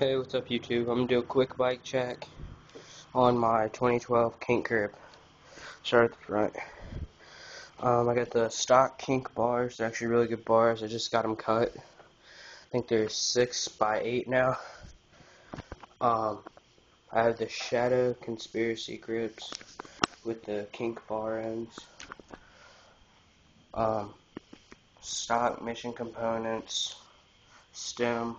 Hey, what's up YouTube? I'm gonna do a quick bike check on my 2012 kink grip. Start at the front. I got the stock kink bars. They're actually really good bars. I just got them cut. I think they're 6x8 now. I have the Shadow Conspiracy grips with the kink bar ends. Stock mission components, stem,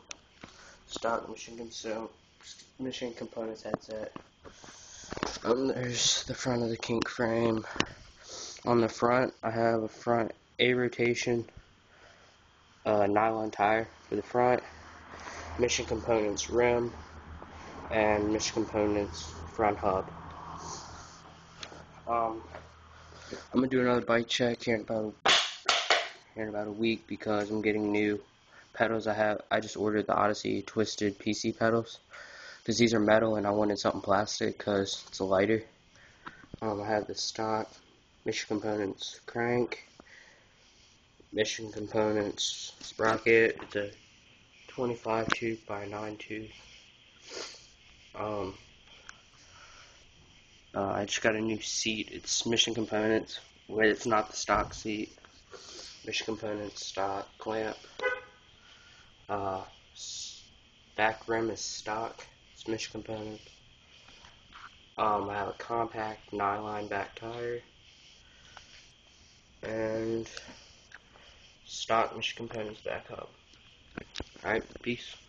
stock mission components headset. There's the front of the kink frame. On the front, I have a front A rotation nylon tire for the front, mission components rim, and mission components front hub. I'm gonna do another bike check here in about a week because I'm getting new pedals. I just ordered the Odyssey twisted PC pedals because these are metal and I wanted something plastic because it's lighter. I have the stock mission components crank, mission components sprocket. It's a 25 tooth by 9 tooth. I just got a new seat. It's mission components, but it's not the stock seat. Mission components stock clamp. Back rim is stock. It's mission components. I have a compact nylon back tire and stock mission components back hub. Alright, peace.